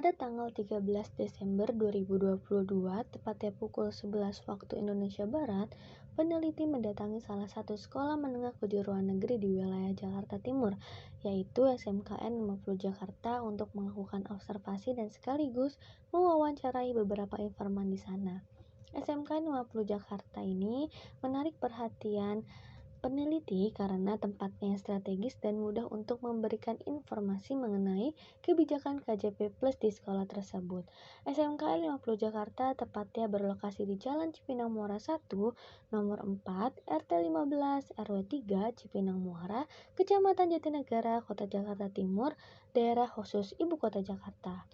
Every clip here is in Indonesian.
Pada tanggal 13 Desember 2022, tepatnya pukul 11 waktu Indonesia Barat, peneliti mendatangi salah satu sekolah menengah kejuruan negeri di wilayah Jakarta Timur, yaitu SMKN 50 Jakarta untuk melakukan observasi dan sekaligus mewawancarai beberapa informan di sana. SMKN 50 Jakarta ini menarik perhatian peneliti karena tempatnya strategis dan mudah untuk memberikan informasi mengenai kebijakan KJP Plus di sekolah tersebut. SMK 50 Jakarta tepatnya berlokasi di Jalan Cipinang Muara 1, nomor 4, RT 15, RW 3, Cipinang Muara, Kecamatan Jatinegara, Kota Jakarta Timur, daerah khusus Ibu Kota Jakarta.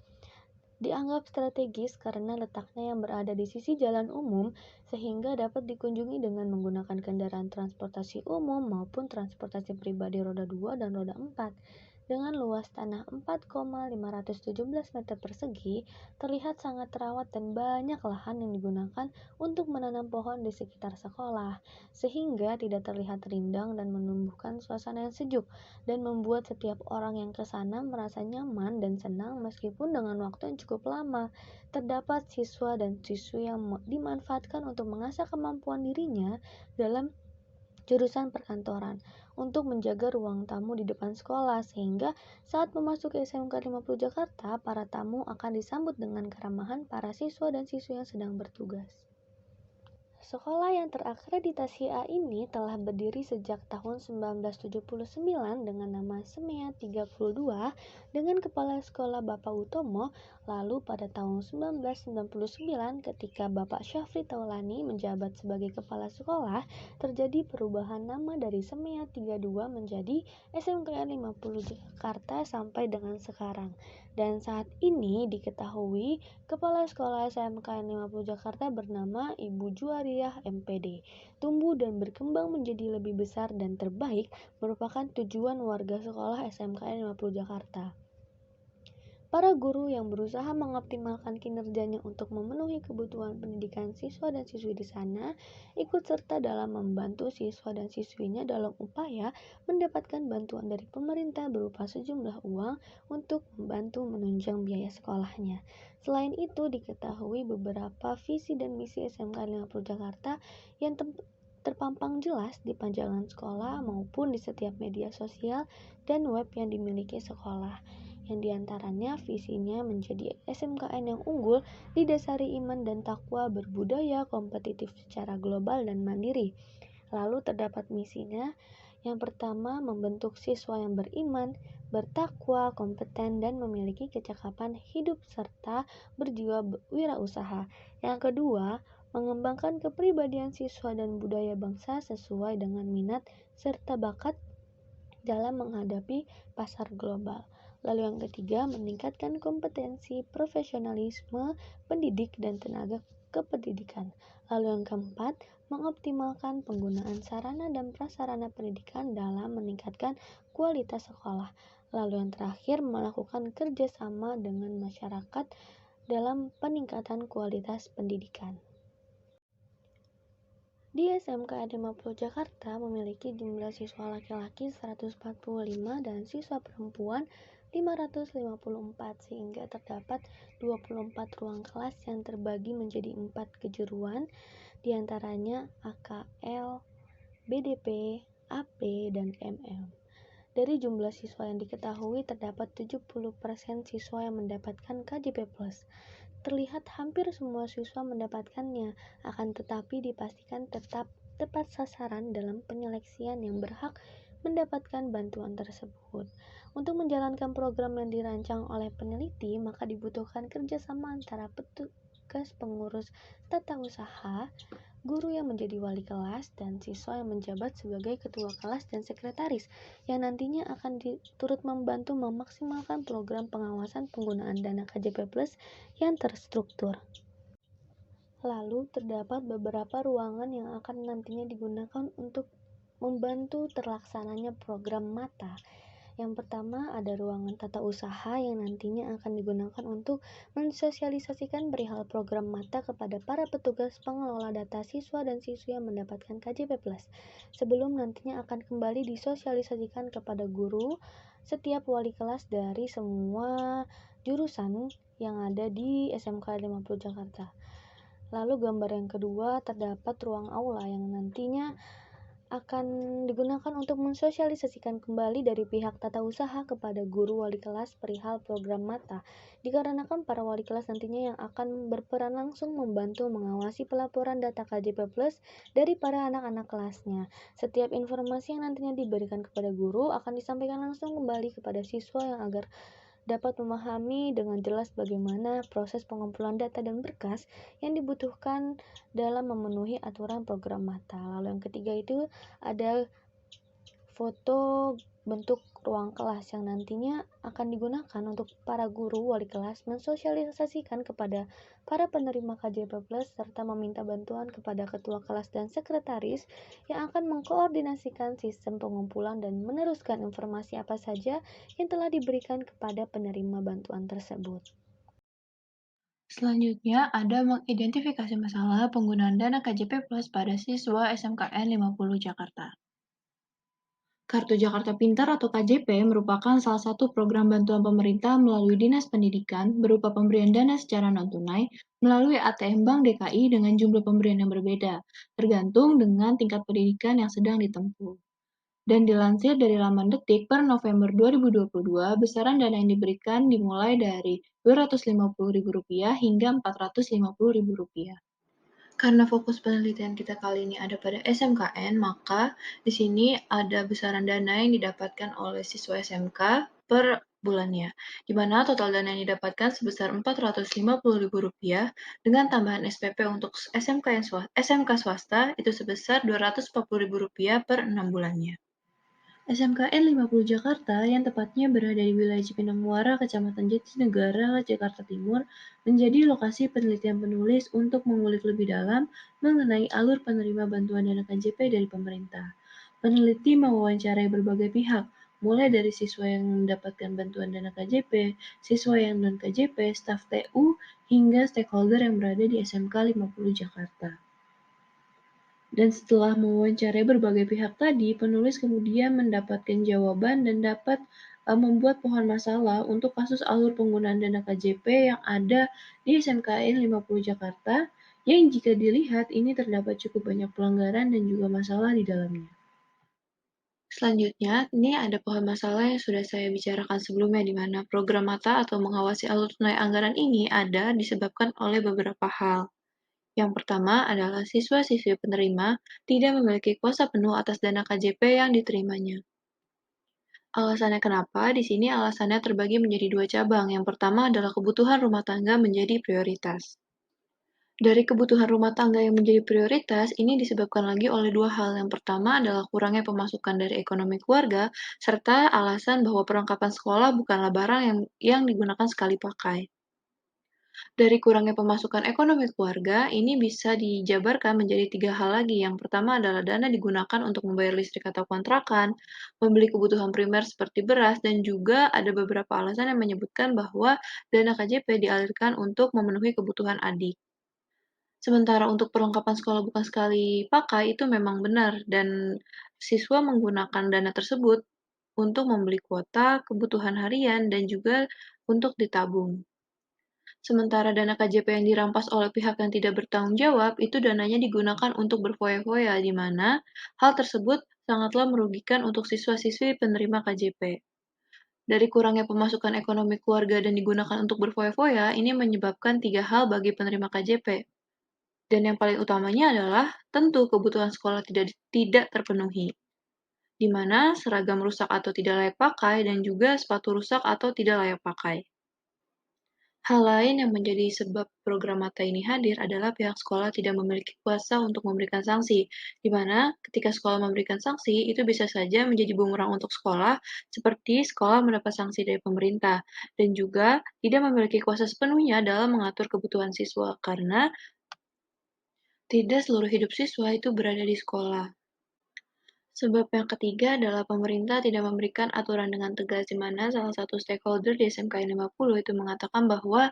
Dianggap strategis karena letaknya yang berada di sisi jalan umum sehingga dapat dikunjungi dengan menggunakan kendaraan transportasi umum maupun transportasi pribadi roda 2 dan roda 4. Dengan luas tanah 4,517 meter persegi, terlihat sangat terawat dan banyak lahan yang digunakan untuk menanam pohon di sekitar sekolah, sehingga tidak terlihat rindang dan menumbuhkan suasana yang sejuk, dan membuat setiap orang yang ke sana merasa nyaman dan senang meskipun dengan waktu yang cukup lama. Terdapat siswa dan siswi yang dimanfaatkan untuk mengasah kemampuan dirinya dalam jurusan perkantoran untuk menjaga ruang tamu di depan sekolah, sehingga saat memasuki SMK 50 Jakarta, para tamu akan disambut dengan keramahan para siswa dan siswi yang sedang bertugas. Sekolah yang terakreditasi A ini telah berdiri sejak tahun 1979 dengan nama Semea 32 dengan kepala sekolah Bapak Utomo. Lalu pada tahun 1999 ketika Bapak Syafri Taulani menjabat sebagai kepala sekolah, terjadi perubahan nama dari Semea 32 menjadi SMKN 50 Jakarta sampai dengan sekarang. Dan saat ini diketahui kepala sekolah SMKN 50 Jakarta bernama Ibu Juwariah MPD. Tumbuh dan berkembang menjadi lebih besar dan terbaik merupakan tujuan warga sekolah SMKN 50 Jakarta. Para guru yang berusaha mengoptimalkan kinerjanya untuk memenuhi kebutuhan pendidikan siswa dan siswi di sana ikut serta dalam membantu siswa dan siswinya dalam upaya mendapatkan bantuan dari pemerintah berupa sejumlah uang untuk membantu menunjang biaya sekolahnya. Selain itu, diketahui beberapa visi dan misi SMK 50 Jakarta yang terpampang jelas di panjangan sekolah maupun di setiap media sosial dan web yang dimiliki sekolah. Yang diantaranya visinya menjadi SMKN yang unggul, didasari iman dan takwa, berbudaya, kompetitif secara global dan mandiri. Lalu terdapat misinya, yang pertama membentuk siswa yang beriman, bertakwa, kompeten, dan memiliki kecakapan hidup serta berjiwa wirausaha. Yang kedua, mengembangkan kepribadian siswa dan budaya bangsa sesuai dengan minat serta bakat dalam menghadapi pasar global. Lalu yang ketiga, meningkatkan kompetensi, profesionalisme, pendidik, dan tenaga kependidikan. Lalu yang keempat, mengoptimalkan penggunaan sarana dan prasarana pendidikan dalam meningkatkan kualitas sekolah. Lalu yang terakhir, melakukan kerjasama dengan masyarakat dalam peningkatan kualitas pendidikan. Di SMK 50 Jakarta memiliki jumlah siswa laki-laki 145 dan siswa perempuan 554 sehingga terdapat 24 ruang kelas yang terbagi menjadi 4 kejuruan diantaranya AKL, BDP, AP, dan MM. Dari jumlah siswa yang diketahui terdapat 70% siswa yang mendapatkan KJP+. Terlihat hampir semua siswa mendapatkannya, akan tetapi dipastikan tetap tepat sasaran dalam penyeleksian yang berhak mendapatkan bantuan tersebut. Untuk menjalankan program yang dirancang oleh peneliti, maka dibutuhkan kerjasama antara petugas pengurus tata usaha, guru yang menjadi wali kelas, dan siswa yang menjabat sebagai ketua kelas dan sekretaris, yang nantinya akan turut membantu memaksimalkan program pengawasan penggunaan dana KJP Plus yang terstruktur. Lalu terdapat beberapa ruangan yang akan nantinya digunakan untuk membantu terlaksananya program MATA. Yang pertama ada ruangan tata usaha yang nantinya akan digunakan untuk mensosialisasikan perihal program MATA kepada para petugas pengelola data siswa dan siswi yang mendapatkan KJP+. Sebelum nantinya akan kembali disosialisasikan kepada guru, setiap wali kelas dari semua jurusan yang ada di SMK 50 Jakarta. Lalu gambar yang kedua, terdapat ruang aula yang nantinya akan digunakan untuk mensosialisasikan kembali dari pihak tata usaha kepada guru wali kelas perihal program mata, dikarenakan para wali kelas nantinya yang akan berperan langsung membantu mengawasi pelaporan data KJP Plus dari para anak-anak kelasnya. Setiap informasi yang nantinya diberikan kepada guru akan disampaikan langsung kembali kepada siswa yang agar dapat memahami dengan jelas bagaimana proses pengumpulan data dan berkas yang dibutuhkan dalam memenuhi aturan program mata. Lalu yang ketiga itu ada foto bentuk ruang kelas yang nantinya akan digunakan untuk para guru wali kelas mensosialisasikan kepada para penerima KJP Plus serta meminta bantuan kepada ketua kelas dan sekretaris yang akan mengkoordinasikan sistem pengumpulan dan meneruskan informasi apa saja yang telah diberikan kepada penerima bantuan tersebut. Selanjutnya, ada mengidentifikasi masalah penggunaan dana KJP Plus pada siswa SMKN 50 Jakarta. Kartu Jakarta Pintar atau KJP merupakan salah satu program bantuan pemerintah melalui Dinas Pendidikan berupa pemberian dana secara non-tunai melalui ATM Bank DKI dengan jumlah pemberian yang berbeda, tergantung dengan tingkat pendidikan yang sedang ditempuh. Dan dilansir dari laman Detik per November 2022, besaran dana yang diberikan dimulai dari Rp250.000 hingga Rp450.000. Karena fokus penelitian kita kali ini ada pada SMKN, maka di sini ada besaran dana yang didapatkan oleh siswa SMK per bulannya, di mana total dana yang didapatkan sebesar Rp450.000 dengan tambahan SPP untuk SMK swasta itu sebesar Rp240.000 per 6 bulannya. SMKN 50 Jakarta yang tepatnya berada di wilayah Cipinang Muara, Kecamatan Jatinegara, Jakarta Timur, menjadi lokasi penelitian penulis untuk mengulik lebih dalam mengenai alur penerima bantuan dana KJP dari pemerintah. Peneliti mewawancarai berbagai pihak, mulai dari siswa yang mendapatkan bantuan dana KJP, siswa yang non-KJP, staf TU, hingga stakeholder yang berada di SMK 50 Jakarta. Dan setelah mewawancarai berbagai pihak tadi, penulis kemudian mendapatkan jawaban dan dapat membuat pohon masalah untuk kasus alur penggunaan dana KJP yang ada di SMKN 50 Jakarta, yang jika dilihat ini terdapat cukup banyak pelanggaran dan juga masalah di dalamnya. Selanjutnya, ini ada pohon masalah yang sudah saya bicarakan sebelumnya, di mana program mata atau mengawasi alur tunai anggaran ini ada disebabkan oleh beberapa hal. Yang pertama adalah siswa-siswi penerima tidak memiliki kuasa penuh atas dana KJP yang diterimanya. Alasannya kenapa? Di sini alasannya terbagi menjadi dua cabang. Yang pertama adalah kebutuhan rumah tangga menjadi prioritas. Dari kebutuhan rumah tangga yang menjadi prioritas, ini disebabkan lagi oleh dua hal. Yang pertama adalah kurangnya pemasukan dari ekonomi keluarga, serta alasan bahwa perlengkapan sekolah bukanlah barang yang digunakan sekali pakai. Dari kurangnya pemasukan ekonomi keluarga, ini bisa dijabarkan menjadi tiga hal lagi. Yang pertama adalah dana digunakan untuk membayar listrik atau kontrakan, membeli kebutuhan primer seperti beras, dan juga ada beberapa alasan yang menyebutkan bahwa dana KJP dialirkan untuk memenuhi kebutuhan adik. Sementara untuk perlengkapan sekolah bukan sekali pakai itu memang benar, dan siswa menggunakan dana tersebut untuk membeli kuota, kebutuhan harian, dan juga untuk ditabung. Sementara dana KJP yang dirampas oleh pihak yang tidak bertanggung jawab, itu dananya digunakan untuk berfoya-foya, di mana hal tersebut sangatlah merugikan untuk siswa-siswi penerima KJP. Dari kurangnya pemasukan ekonomi keluarga dan digunakan untuk berfoya-foya, ini menyebabkan tiga hal bagi penerima KJP. Dan yang paling utamanya adalah tentu kebutuhan sekolah tidak terpenuhi, di mana seragam rusak atau tidak layak pakai dan juga sepatu rusak atau tidak layak pakai. Hal lain yang menjadi sebab program mata ini hadir adalah pihak sekolah tidak memiliki kuasa untuk memberikan sanksi, di mana ketika sekolah memberikan sanksi, itu bisa saja menjadi bumerang untuk sekolah, seperti sekolah mendapat sanksi dari pemerintah, dan juga tidak memiliki kuasa sepenuhnya dalam mengatur kebutuhan siswa, karena tidak seluruh hidup siswa itu berada di sekolah. Sebab yang ketiga adalah pemerintah tidak memberikan aturan dengan tegas, di mana salah satu stakeholder di SMKN 50 itu mengatakan bahwa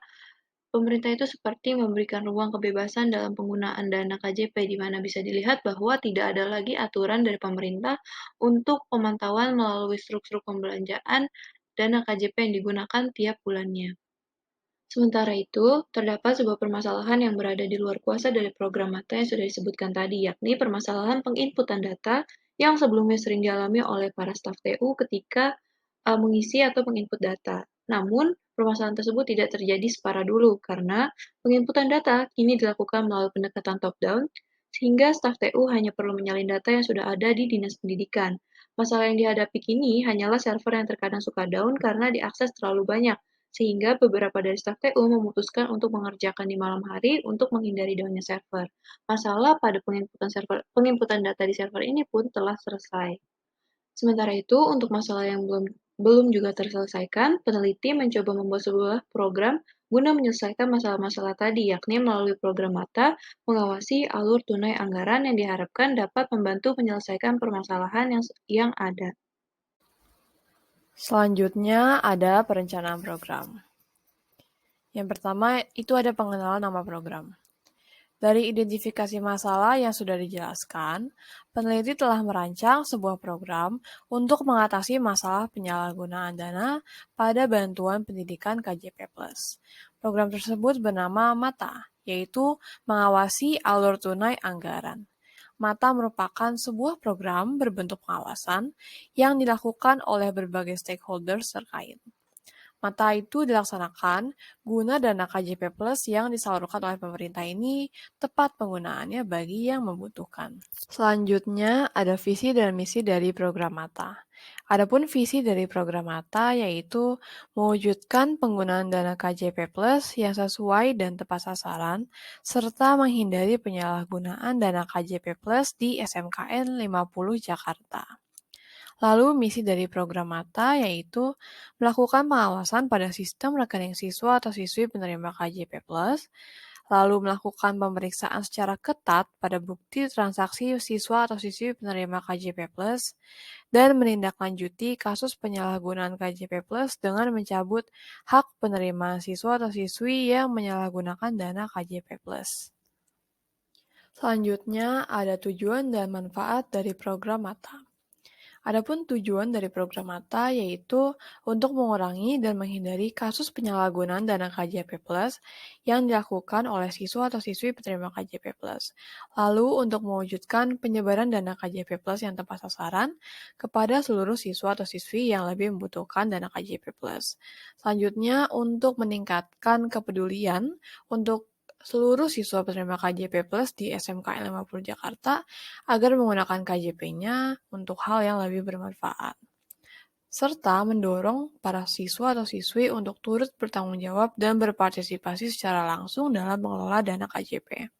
pemerintah itu seperti memberikan ruang kebebasan dalam penggunaan dana KJP, di mana bisa dilihat bahwa tidak ada lagi aturan dari pemerintah untuk pemantauan melalui struktur pembelanjaan dana KJP yang digunakan tiap bulannya. Sementara itu, terdapat sebuah permasalahan yang berada di luar kuasa dari program mata yang sudah disebutkan tadi, yakni permasalahan penginputan data yang sebelumnya sering dialami oleh para staf TU ketika mengisi atau menginput data. Namun, permasalahan tersebut tidak terjadi separah dulu karena penginputan data kini dilakukan melalui pendekatan top-down, sehingga staf TU hanya perlu menyalin data yang sudah ada di Dinas Pendidikan. Masalah yang dihadapi kini hanyalah server yang terkadang suka down karena diakses terlalu banyak, sehingga beberapa dari staf TU memutuskan untuk mengerjakan di malam hari untuk menghindari downnya server. Masalah pada penginputan data di server ini pun telah selesai. Sementara itu, untuk masalah yang belum belum juga terselesaikan, peneliti mencoba membuat sebuah program guna menyelesaikan masalah-masalah tadi, yakni melalui program mata mengawasi alur tunai anggaran yang diharapkan dapat membantu menyelesaikan permasalahan yang ada. Selanjutnya ada perencanaan program. Yang pertama itu ada pengenalan nama program. Dari identifikasi masalah yang sudah dijelaskan, peneliti telah merancang sebuah program untuk mengatasi masalah penyalahgunaan dana pada bantuan pendidikan KJP+. Program tersebut bernama MATA, yaitu mengawasi alur tunai anggaran. MATA merupakan sebuah program berbentuk pengawasan yang dilakukan oleh berbagai stakeholders terkait. MATA itu dilaksanakan guna dana KJP Plus yang disalurkan oleh pemerintah ini tepat penggunaannya bagi yang membutuhkan. Selanjutnya ada visi dan misi dari program MATA. Adapun visi dari program MATA yaitu mewujudkan penggunaan dana KJP Plus yang sesuai dan tepat sasaran serta menghindari penyalahgunaan dana KJP Plus di SMKN 50 Jakarta. Lalu misi dari program MATA yaitu melakukan pengawasan pada sistem rekening siswa atau siswi penerima KJP+, lalu melakukan pemeriksaan secara ketat pada bukti transaksi siswa atau siswi penerima KJP+, dan menindaklanjuti kasus penyalahgunaan KJP+, dengan mencabut hak penerimaan siswa atau siswi yang menyalahgunakan dana KJP+. Selanjutnya ada tujuan dan manfaat dari program MATA. Adapun tujuan dari program MATA yaitu untuk mengurangi dan menghindari kasus penyalahgunaan dana KJP Plus yang dilakukan oleh siswa atau siswi penerima KJP Plus. Lalu untuk mewujudkan penyebaran dana KJP Plus yang tepat sasaran kepada seluruh siswa atau siswi yang lebih membutuhkan dana KJP Plus. Selanjutnya untuk meningkatkan kepedulian untuk seluruh siswa penerima KJP Plus di SMKN 50 Jakarta agar menggunakan KJP-nya untuk hal yang lebih bermanfaat, serta mendorong para siswa atau siswi untuk turut bertanggung jawab dan berpartisipasi secara langsung dalam mengelola dana KJP.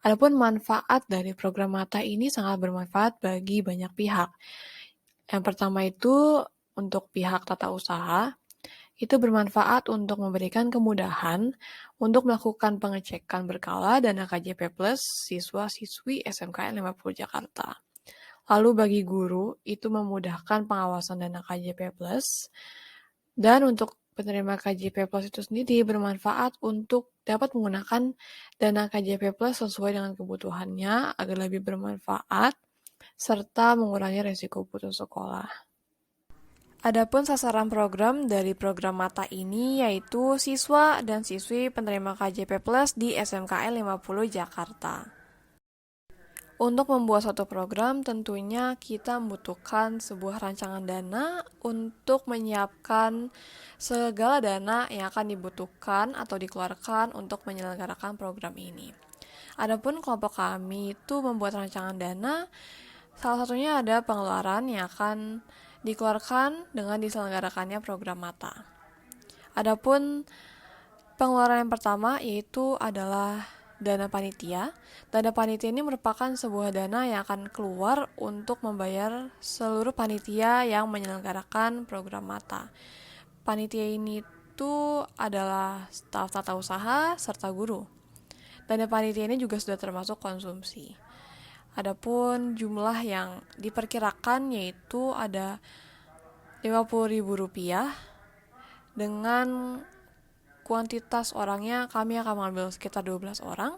Adapun manfaat dari program MATA ini sangat bermanfaat bagi banyak pihak. Yang pertama itu untuk pihak tata usaha, itu bermanfaat untuk memberikan kemudahan untuk melakukan pengecekan berkala dana KJP Plus siswa-siswi SMKN 50 Jakarta. Lalu bagi guru, itu memudahkan pengawasan dana KJP Plus. Dan untuk penerima KJP Plus itu sendiri bermanfaat untuk dapat menggunakan dana KJP Plus sesuai dengan kebutuhannya agar lebih bermanfaat, serta mengurangi risiko putus sekolah. Adapun sasaran program dari program MATA ini yaitu siswa dan siswi penerima KJP Plus di SMKN 50 Jakarta. Untuk membuat suatu program tentunya kita membutuhkan sebuah rancangan dana untuk menyiapkan segala dana yang akan dibutuhkan atau dikeluarkan untuk menyelenggarakan program ini. Adapun kelompok kami itu membuat rancangan dana, salah satunya ada pengeluaran yang akan dikeluarkan dengan diselenggarakannya program MATA. Adapun pengeluaran yang pertama yaitu adalah dana panitia. Dana panitia ini merupakan sebuah dana yang akan keluar untuk membayar seluruh panitia yang menyelenggarakan program MATA. Panitia ini itu adalah staf tata usaha serta guru. Dana panitia ini juga sudah termasuk konsumsi. Adapun jumlah yang diperkirakan yaitu ada Rp50.000 dengan kuantitas orangnya kami akan mengambil sekitar 12 orang.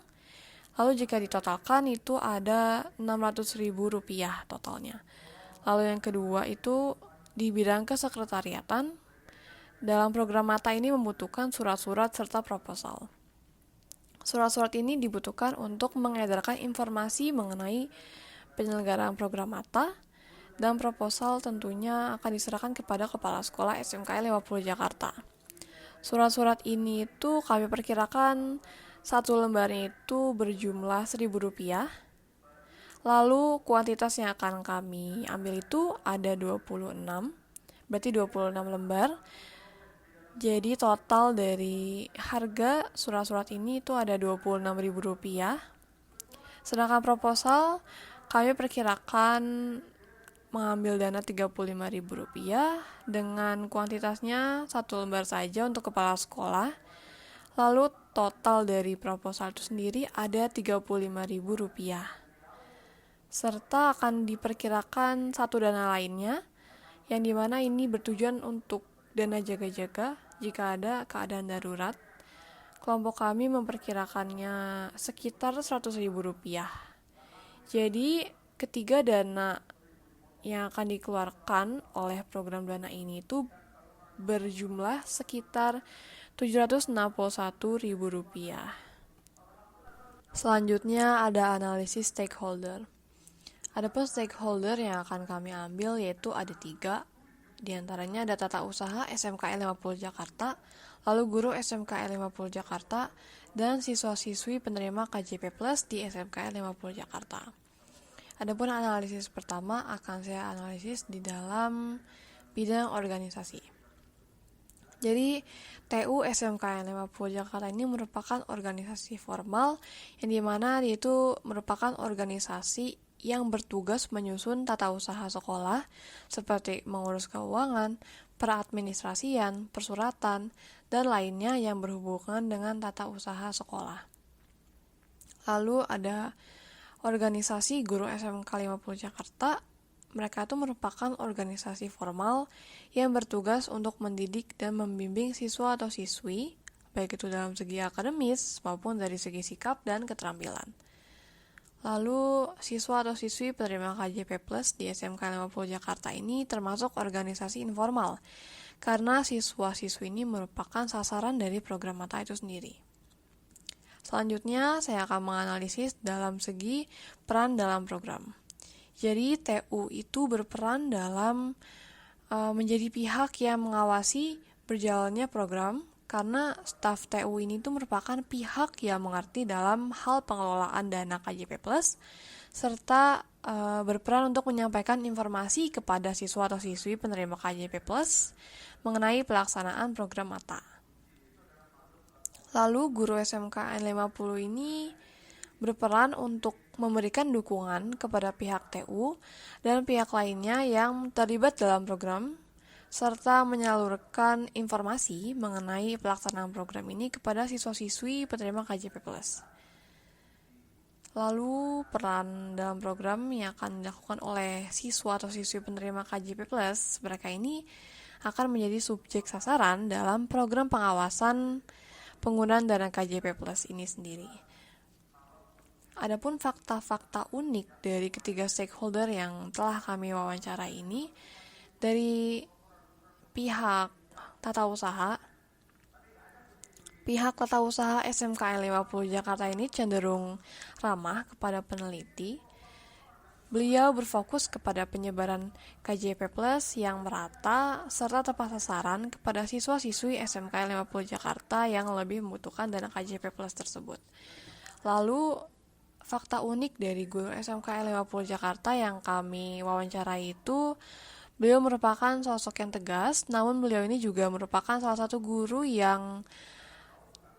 Lalu jika ditotalkan itu ada Rp600.000 totalnya. Lalu yang kedua itu di bidang kesekretariatan Dalam program mata ini membutuhkan surat-surat serta proposal. Surat-surat ini dibutuhkan untuk mengedarkan informasi mengenai penyelenggaraan program mata, dan proposal tentunya akan diserahkan kepada Kepala Sekolah SMKN 50 Jakarta. Surat-surat ini itu kami perkirakan satu lembarnya itu berjumlah Rp1.000. Lalu kuantitas yang akan kami ambil itu ada 26, berarti 26 lembar. Jadi total dari harga surat-surat ini itu ada Rp26.000. Sedangkan proposal kami perkirakan mengambil dana Rp35.000 dengan kuantitasnya satu lembar saja untuk kepala sekolah. Lalu total dari proposal itu sendiri ada Rp35.000. Serta akan diperkirakan satu dana lainnya, yang dimana ini bertujuan untuk dana jaga-jaga jika ada keadaan darurat. Kelompok kami memperkirakannya sekitar Rp100.000. Jadi ketiga dana yang akan dikeluarkan oleh program dana ini itu berjumlah sekitar Rp761.000. Selanjutnya ada analisis stakeholder. Adapun stakeholder yang akan kami ambil yaitu ada 3. Di antaranya ada tata usaha SMKN 50 Jakarta, lalu guru SMKN 50 Jakarta, dan siswa-siswi penerima KJP Plus di SMKN 50 Jakarta. Adapun analisis pertama akan saya analisis di dalam bidang organisasi. Jadi TU SMKN 50 Jakarta ini merupakan organisasi formal yang dimana dia itu merupakan organisasi yang bertugas menyusun tata usaha sekolah seperti mengurus keuangan, peradministrasian, persuratan, dan lainnya yang berhubungan dengan tata usaha sekolah. Lalu ada organisasi guru SMK 50 Jakarta. Mereka itu merupakan organisasi formal yang bertugas untuk mendidik dan membimbing siswa atau siswi, baik itu dalam segi akademis maupun dari segi sikap dan keterampilan. Lalu, siswa atau siswi penerima KJP Plus di SMK 50 Jakarta ini termasuk organisasi informal, karena siswa-siswi ini merupakan sasaran dari program mata itu sendiri. Selanjutnya, saya akan menganalisis dalam segi peran dalam program. Jadi, TU itu berperan dalam menjadi pihak yang mengawasi berjalannya program, karena staf TU ini tuh merupakan pihak yang mengerti dalam hal pengelolaan dana KJP Plus, serta berperan untuk menyampaikan informasi kepada siswa atau siswi penerima KJP Plus mengenai pelaksanaan program mata. Lalu guru SMKN 50 ini berperan untuk memberikan dukungan kepada pihak TU dan pihak lainnya yang terlibat dalam program, serta menyalurkan informasi mengenai pelaksanaan program ini kepada siswa-siswi penerima KJP Plus. Lalu, peran dalam program yang akan dilakukan oleh siswa atau siswi penerima KJP Plus, mereka ini akan menjadi subjek sasaran dalam program pengawasan penggunaan dana KJP Plus ini sendiri. Adapun fakta-fakta unik dari ketiga stakeholder yang telah kami wawancara ini, dari pihak tata usaha SMKN 50 Jakarta ini cenderung ramah kepada peneliti. Beliau berfokus kepada penyebaran KJP Plus yang merata serta tepat sasaran kepada siswa-siswi SMKN 50 Jakarta yang lebih membutuhkan dana KJP Plus tersebut. Lalu, fakta unik dari guru SMKN 50 Jakarta yang kami wawancarai itu, beliau merupakan sosok yang tegas, namun beliau ini juga merupakan salah satu guru yang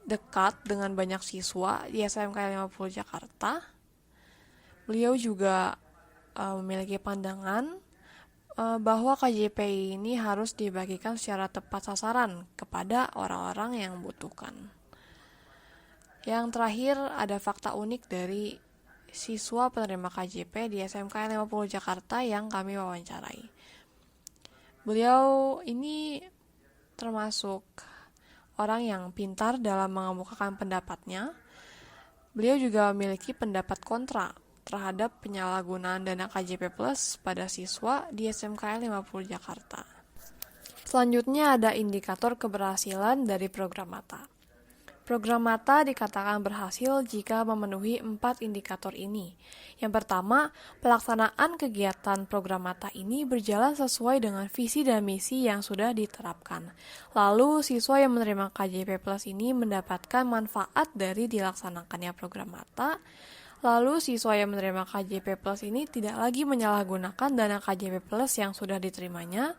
dekat dengan banyak siswa di SMK 50 Jakarta. Beliau juga memiliki pandangan bahwa KJP ini harus dibagikan secara tepat sasaran kepada orang-orang yang membutuhkan. Yang terakhir, ada fakta unik dari siswa penerima KJP di SMK 50 Jakarta yang kami wawancarai. Beliau ini termasuk orang yang pintar dalam mengemukakan pendapatnya. Beliau juga memiliki pendapat kontra terhadap penyalahgunaan dana KJP Plus pada siswa di SMKN 50 Jakarta. Selanjutnya ada indikator keberhasilan dari program MATA. Program MATA dikatakan berhasil jika memenuhi 4 indikator ini. Yang pertama, pelaksanaan kegiatan program MATA ini berjalan sesuai dengan visi dan misi yang sudah diterapkan. Lalu, siswa yang menerima KJP Plus ini mendapatkan manfaat dari dilaksanakannya program MATA. Lalu, siswa yang menerima KJP Plus ini tidak lagi menyalahgunakan dana KJP Plus yang sudah diterimanya.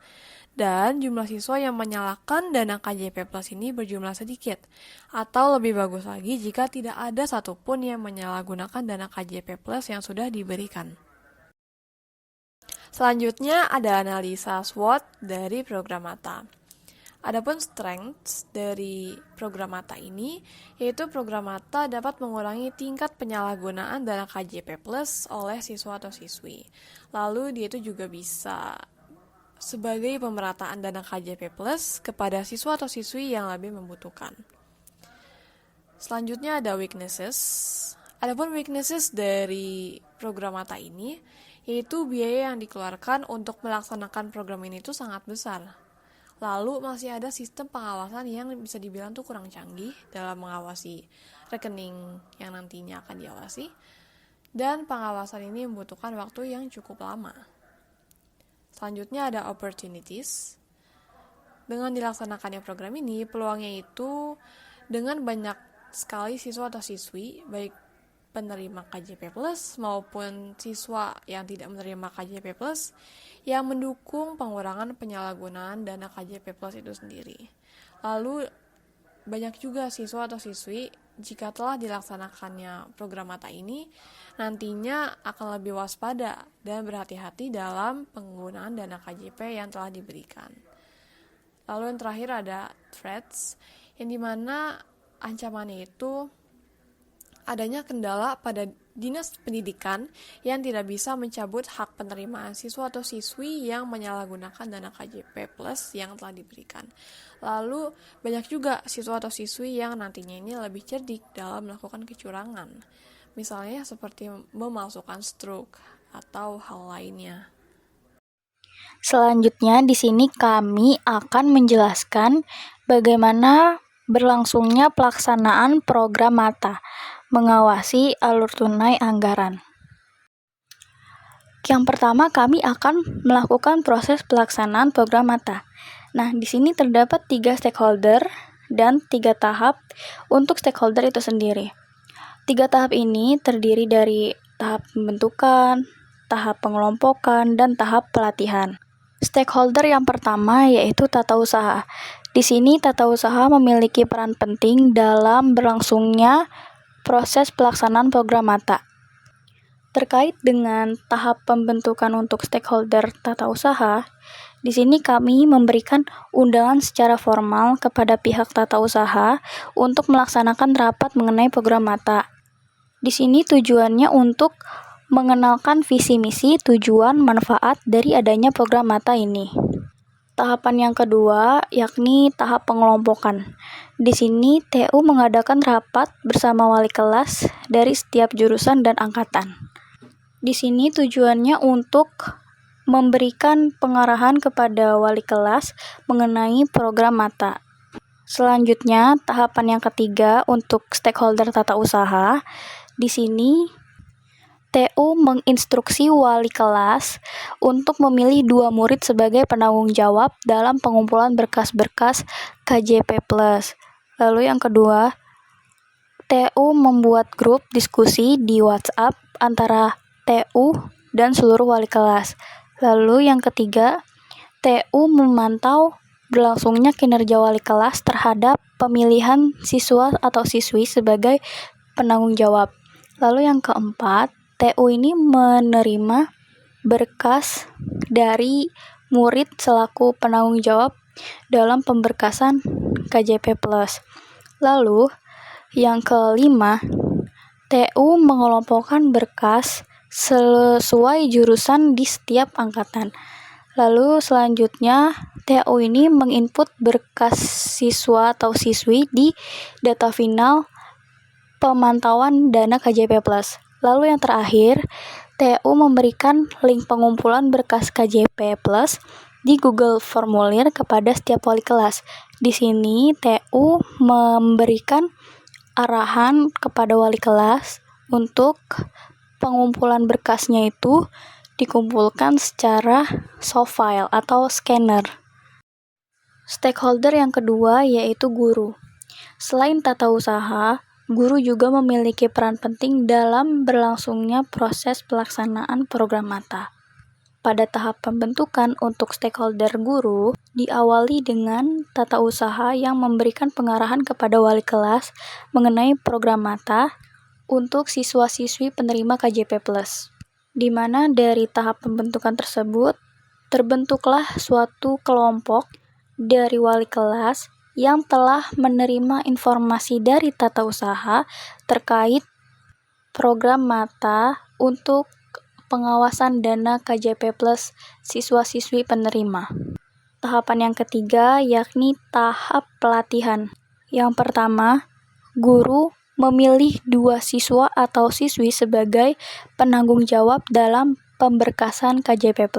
Dan jumlah siswa yang menyalahkan dana KJP Plus ini berjumlah sedikit. Atau lebih bagus lagi jika tidak ada satupun yang menyalahgunakan dana KJP Plus yang sudah diberikan. Selanjutnya ada analisa SWOT dari program MATA. Adapun strengths dari program MATA ini, yaitu program MATA dapat mengurangi tingkat penyalahgunaan dana KJP Plus oleh siswa atau siswi. Lalu dia itu juga bisa sebagai pemerataan dana KJP Plus kepada siswa atau siswi yang lebih membutuhkan. Selanjutnya ada weaknesses. Adapun weaknesses dari program MATA ini, yaitu biaya yang dikeluarkan untuk melaksanakan program ini itu sangat besar. Lalu masih ada sistem pengawasan yang bisa dibilang tuh kurang canggih dalam mengawasi rekening yang nantinya akan diawasi. Dan pengawasan ini membutuhkan waktu yang cukup lama. Selanjutnya ada opportunities. Dengan dilaksanakannya program ini, peluangnya itu dengan banyak sekali siswa atau siswi, baik penerima KJP Plus maupun siswa yang tidak menerima KJP Plus, yang mendukung pengurangan penyalahgunaan dana KJP Plus itu sendiri. Lalu, banyak juga siswa atau siswi jika telah dilaksanakannya program MATA ini, nantinya akan lebih waspada dan berhati-hati dalam penggunaan dana KJP yang telah diberikan. Lalu yang terakhir ada threats, yang dimana ancamannya itu adanya kendala pada dinas pendidikan yang tidak bisa mencabut hak penerimaan siswa atau siswi yang menyalahgunakan dana KJP Plus yang telah diberikan. Lalu banyak juga siswa atau siswi yang nantinya ini lebih cerdik dalam melakukan kecurangan. Misalnya seperti memasukkan stroke atau hal lainnya. Selanjutnya di sini kami akan menjelaskan bagaimana berlangsungnya pelaksanaan program MATA, mengawasi alur tunai anggaran. Yang pertama, kami akan melakukan proses pelaksanaan program MATA. Nah, di sini terdapat 3 stakeholder dan 3 tahap untuk stakeholder itu sendiri. 3 tahap ini terdiri dari tahap pembentukan, tahap pengelompokan, dan tahap pelatihan. Stakeholder yang pertama yaitu tata usaha. Di sini tata usaha memiliki peran penting dalam berlangsungnya proses pelaksanaan program MATA. Terkait dengan tahap pembentukan untuk stakeholder tata usaha, di sini kami memberikan undangan secara formal kepada pihak tata usaha untuk melaksanakan rapat mengenai program MATA. Di sini tujuannya untuk mengenalkan visi misi, tujuan, manfaat dari adanya program MATA ini. Tahapan yang kedua yakni tahap pengelompokan. Di sini TU mengadakan rapat bersama wali kelas dari setiap jurusan dan angkatan. Di sini tujuannya untuk memberikan pengarahan kepada wali kelas mengenai program MATA. Selanjutnya, tahapan yang ketiga untuk stakeholder tata usaha. Di sini TU menginstruksi wali kelas untuk memilih 2 murid sebagai penanggung jawab dalam pengumpulan berkas-berkas KJP Plus. Lalu yang kedua, TU membuat grup diskusi di WhatsApp antara TU dan seluruh wali kelas. Lalu yang ketiga, TU memantau berlangsungnya kinerja wali kelas terhadap pemilihan siswa atau siswi sebagai penanggung jawab. Lalu yang keempat, TU ini menerima berkas dari murid selaku penanggung jawab dalam pemberkasan KJP Plus. Lalu yang kelima, TU mengelompokkan berkas sesuai jurusan di setiap angkatan. Lalu selanjutnya TU ini menginput berkas siswa atau siswi di data final pemantauan dana KJP Plus. Lalu yang terakhir, TU memberikan link pengumpulan berkas KJP Plus di Google Formulir kepada setiap wali kelas. Di sini TU memberikan arahan kepada wali kelas untuk pengumpulan berkasnya itu dikumpulkan secara soft file atau scanner. Stakeholder yang kedua yaitu guru. Selain tata usaha, guru juga memiliki peran penting dalam berlangsungnya proses pelaksanaan program mata. Pada tahap pembentukan untuk stakeholder guru, diawali dengan tata usaha yang memberikan pengarahan kepada wali kelas mengenai program mata untuk siswa-siswi penerima KJP+. Di mana dari tahap pembentukan tersebut, terbentuklah suatu kelompok dari wali kelas yang telah menerima informasi dari tata usaha terkait program mata untuk pengawasan dana KJP+ siswa-siswi penerima. Tahapan yang ketiga yakni tahap pelatihan. Yang pertama, guru memilih 2 siswa atau siswi sebagai penanggung jawab dalam pemberkasan KJP+.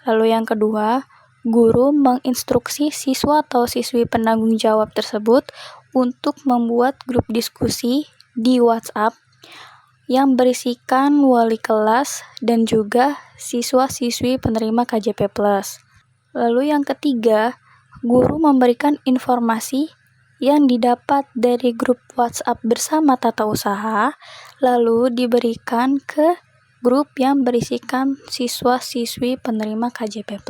Lalu yang kedua, guru menginstruksi siswa atau siswi penanggung jawab tersebut untuk membuat grup diskusi di WhatsApp yang berisikan wali kelas dan juga siswa-siswi penerima KJP+. Lalu yang ketiga, guru memberikan informasi yang didapat dari grup WhatsApp bersama tata usaha, lalu diberikan ke grup yang berisikan siswa-siswi penerima KJP+.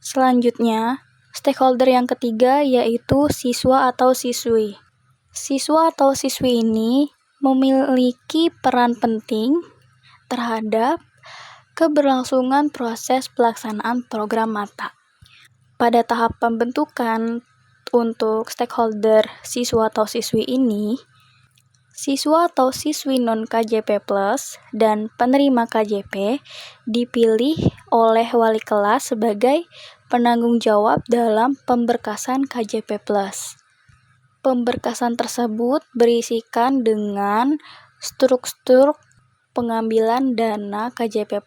Selanjutnya, stakeholder yang ketiga yaitu siswa atau siswi. Siswa atau siswi ini memiliki peran penting terhadap keberlangsungan proses pelaksanaan program mata. Pada tahap pembentukan untuk stakeholder siswa atau siswi ini, siswa atau siswi non-KJP+ dan penerima KJP dipilih oleh wali kelas sebagai penanggung jawab dalam pemberkasan KJP+. Pemberkasan tersebut berisikan dengan struktur pengambilan dana KJP+,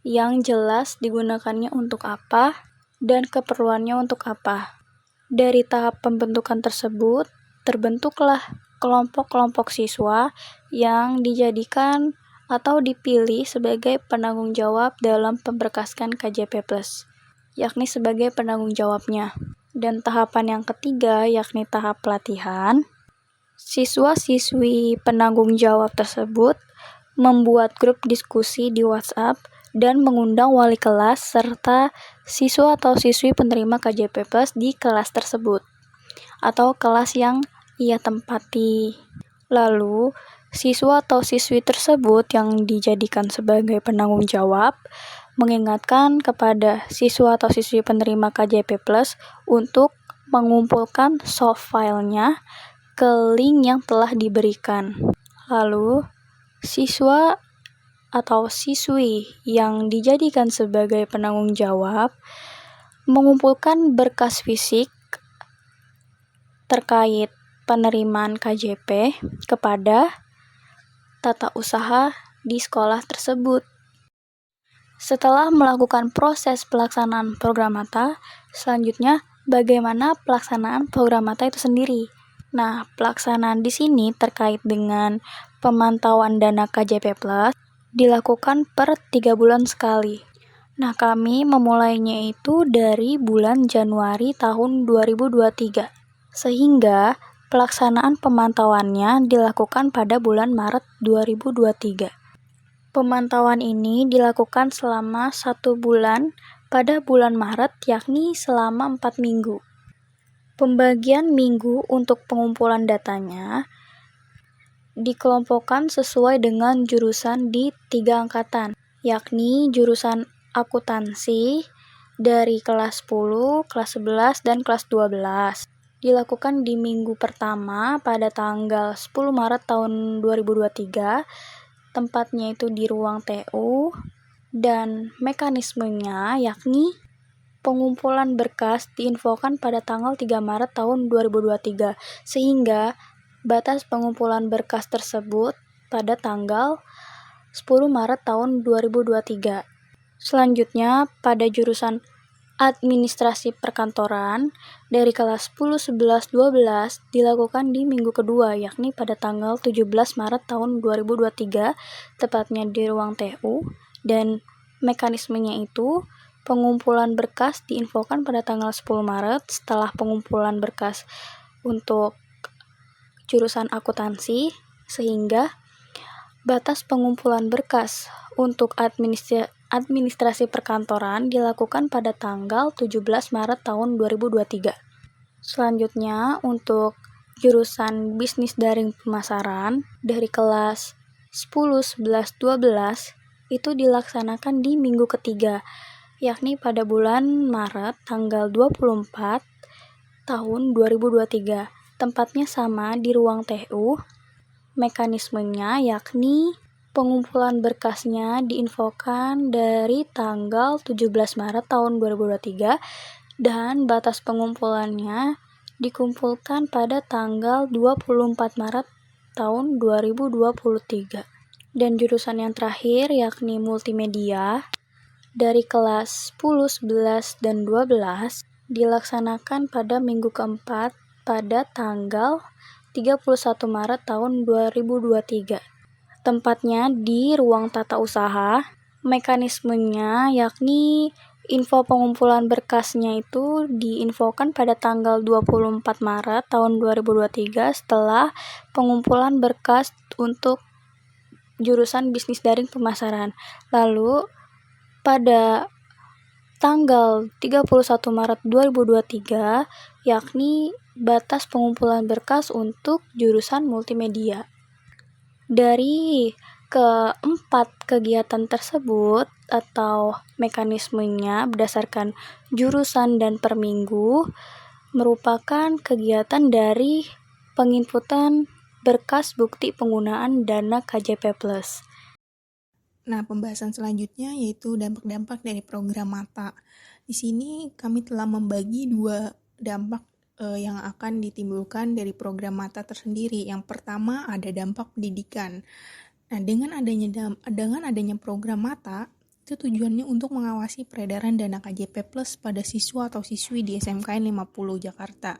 yang jelas digunakannya untuk apa dan keperluannya untuk apa. Dari tahap pembentukan tersebut, terbentuklah kelompok-kelompok siswa yang dijadikan atau dipilih sebagai penanggung jawab dalam pemberkasan KJP+, yakni sebagai penanggung jawabnya. Dan tahapan yang ketiga yakni tahap pelatihan. Siswa-siswi penanggung jawab tersebut membuat grup diskusi di WhatsApp dan mengundang wali kelas serta siswa atau siswi penerima KJP+ di kelas tersebut atau kelas yang ia tempati. Lalu, siswa atau siswi tersebut yang dijadikan sebagai penanggung jawab mengingatkan kepada siswa atau siswi penerima KJP+ untuk mengumpulkan soft file-nya ke link yang telah diberikan. Lalu, siswa atau siswi yang dijadikan sebagai penanggung jawab mengumpulkan berkas fisik terkait penerimaan KJP kepada tata usaha di sekolah tersebut. Setelah melakukan proses pelaksanaan program mata, selanjutnya bagaimana pelaksanaan program mata itu sendiri. Nah, pelaksanaan di sini terkait dengan pemantauan dana KJP+ dilakukan per 3 bulan sekali. Nah, kami memulainya itu dari bulan Januari tahun 2023, sehingga pelaksanaan pemantauannya dilakukan pada bulan Maret 2023. Pemantauan ini dilakukan selama 1 bulan pada bulan Maret, yakni selama 4 minggu. Pembagian minggu untuk pengumpulan datanya dikelompokkan sesuai dengan jurusan di 3 angkatan, yakni jurusan akuntansi dari kelas 10, kelas 11, dan kelas 12. Dilakukan di minggu pertama pada tanggal 10 Maret tahun 2023, tempatnya itu di ruang TU, dan mekanismenya yakni pengumpulan berkas diinfokan pada tanggal 3 Maret tahun 2023, sehingga batas pengumpulan berkas tersebut pada tanggal 10 Maret tahun 2023. Selanjutnya, pada jurusan Administrasi Perkantoran dari kelas 10, 11, 12 dilakukan di minggu kedua, yakni pada tanggal 17 Maret tahun 2023, tepatnya di ruang TU, dan mekanismenya itu pengumpulan berkas diinfokan pada tanggal 10 Maret setelah pengumpulan berkas untuk jurusan akuntansi, sehingga batas pengumpulan berkas untuk administrasi perkantoran dilakukan pada tanggal 17 Maret tahun 2023. Selanjutnya, untuk jurusan Bisnis Daring Pemasaran dari kelas 10, 11, 12 itu dilaksanakan di minggu ketiga, yakni pada bulan Maret tanggal 24 tahun 2023. Tempatnya sama di ruang TU. Mekanismenya yakni pengumpulan berkasnya diinfokan dari tanggal 17 Maret tahun 2023 dan batas pengumpulannya dikumpulkan pada tanggal 24 Maret tahun 2023. Dan jurusan yang terakhir yakni multimedia dari kelas 10, 11, dan 12 dilaksanakan pada minggu keempat pada tanggal 31 Maret tahun 2023. Tempatnya di ruang tata usaha. Mekanismenya yakni info pengumpulan berkasnya itu diinfokan pada tanggal 24 Maret tahun 2023 setelah pengumpulan berkas untuk jurusan Bisnis Daring Pemasaran. Lalu pada tanggal 31 Maret 2023 yakni batas pengumpulan berkas untuk jurusan multimedia. Dari keempat kegiatan tersebut atau mekanismenya berdasarkan jurusan dan per minggu merupakan kegiatan dari penginputan berkas bukti penggunaan dana KJP+. Nah, pembahasan selanjutnya yaitu dampak-dampak dari program MATA. Di sini kami telah membagi 2 dampak yang akan ditimbulkan dari program MATA tersendiri. Yang pertama ada dampak pendidikan. Nah, dengan adanya program MATA, itu tujuannya untuk mengawasi peredaran dana KJP+ pada siswa atau siswi di SMKN 50 Jakarta.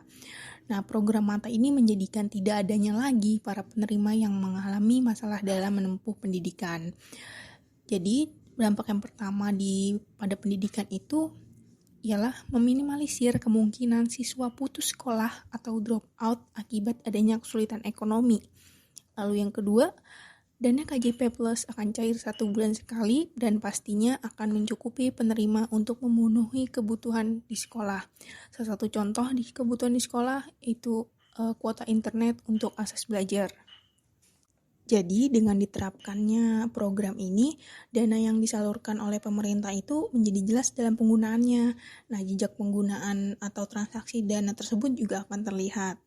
Nah, program MATA ini menjadikan tidak adanya lagi para penerima yang mengalami masalah dalam menempuh pendidikan. Jadi, dampak yang pertama pada pendidikan itu ialah meminimalisir kemungkinan siswa putus sekolah atau drop out akibat adanya kesulitan ekonomi. Lalu yang kedua, dana KJP+ akan cair 1 bulan sekali dan pastinya akan mencukupi penerima untuk memenuhi kebutuhan di sekolah. Salah satu contoh di kebutuhan di sekolah itu kuota internet untuk akses belajar. Jadi dengan diterapkannya program ini, dana yang disalurkan oleh pemerintah itu menjadi jelas dalam penggunaannya. Nah, jejak penggunaan atau transaksi dana tersebut juga akan terlihat.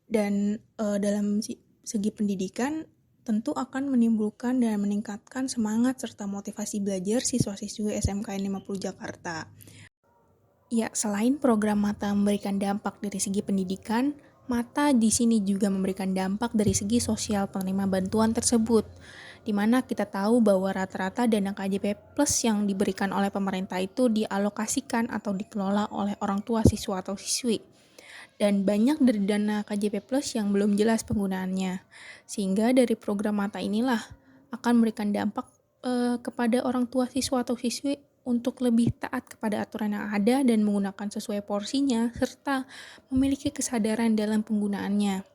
Dan dalam segi pendidikan, tentu akan menimbulkan dan meningkatkan semangat serta motivasi belajar siswa-siswi SMKN 50 Jakarta. Ya, selain program MATA memberikan dampak dari segi pendidikan, MATA di sini juga memberikan dampak dari segi sosial penerima bantuan tersebut, di mana kita tahu bahwa rata-rata dana KJP+ yang diberikan oleh pemerintah itu dialokasikan atau dikelola oleh orang tua siswa atau siswi. Dan banyak dari dana KJP+ yang belum jelas penggunaannya. Sehingga dari program MATA inilah akan memberikan dampak kepada orang tua siswa atau siswi untuk lebih taat kepada aturan yang ada dan menggunakan sesuai porsinya, serta memiliki kesadaran dalam penggunaannya.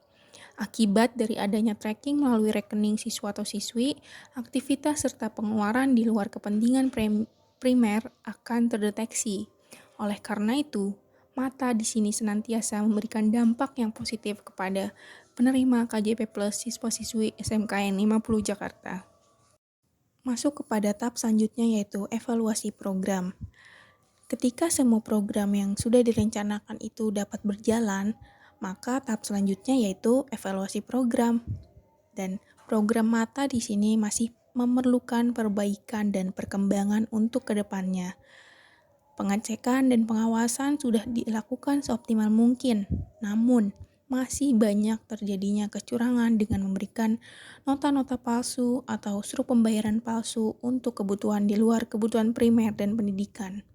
Akibat dari adanya tracking melalui rekening siswa atau siswi, aktivitas serta pengeluaran di luar kepentingan primer akan terdeteksi. Oleh karena itu, MATA di sini senantiasa memberikan dampak yang positif kepada penerima KJP+ siswa-siswi SMKN 50 Jakarta. Masuk kepada tahap selanjutnya yaitu evaluasi program. Ketika semua program yang sudah direncanakan itu dapat berjalan, maka tahap selanjutnya yaitu evaluasi program. Dan program MATA di sini masih memerlukan perbaikan dan perkembangan untuk kedepannya. Pengecekan dan pengawasan sudah dilakukan seoptimal mungkin, namun masih banyak terjadinya kecurangan dengan memberikan nota-nota palsu atau surat pembayaran palsu untuk kebutuhan di luar kebutuhan primer dan pendidikan.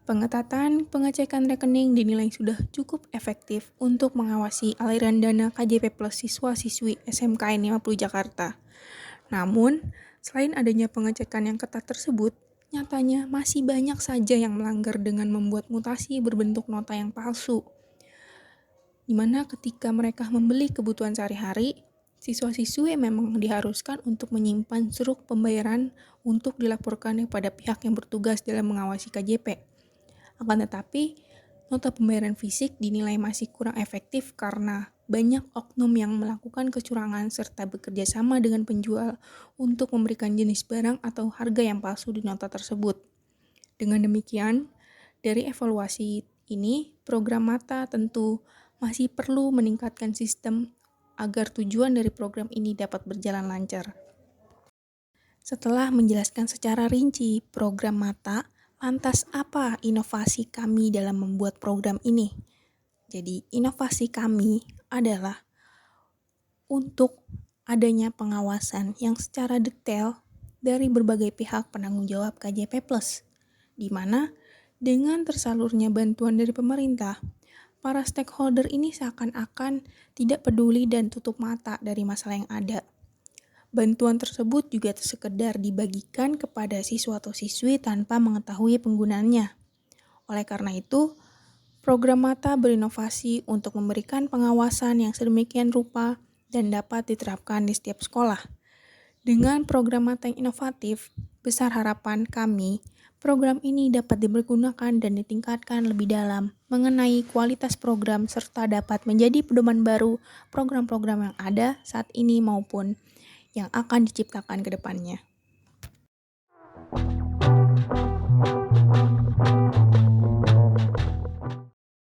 Pengetatan pengecekan rekening dinilai sudah cukup efektif untuk mengawasi aliran dana KJP Plus siswa-siswi SMKN 50 Jakarta. Namun, selain adanya pengecekan yang ketat tersebut, nyatanya masih banyak saja yang melanggar dengan membuat mutasi berbentuk nota yang palsu. Di mana ketika mereka membeli kebutuhan sehari-hari, siswa-siswi memang diharuskan untuk menyimpan surat pembayaran untuk dilaporkan kepada pihak yang bertugas dalam mengawasi KJP. Akan tetapi, nota pembayaran fisik dinilai masih kurang efektif karena banyak oknum yang melakukan kecurangan serta bekerja sama dengan penjual untuk memberikan jenis barang atau harga yang palsu di nota tersebut. Dengan demikian, dari evaluasi ini, program Mata tentu masih perlu meningkatkan sistem agar tujuan dari program ini dapat berjalan lancar. Setelah menjelaskan secara rinci program Mata, lantas apa inovasi kami dalam membuat program ini? Jadi, inovasi kami adalah untuk adanya pengawasan yang secara detail dari berbagai pihak penanggung jawab KJP+, di mana dengan tersalurnya bantuan dari pemerintah, para stakeholder ini seakan-akan tidak peduli dan tutup mata dari masalah yang ada. Bantuan tersebut juga sekedar dibagikan kepada siswa atau siswi tanpa mengetahui penggunaannya. Oleh karena itu, program Mata berinovasi untuk memberikan pengawasan yang sedemikian rupa dan dapat diterapkan di setiap sekolah. Dengan program Mata yang inovatif, besar harapan kami, program ini dapat dipergunakan dan ditingkatkan lebih dalam mengenai kualitas program serta dapat menjadi pedoman baru program-program yang ada saat ini maupun yang akan diciptakan ke depannya.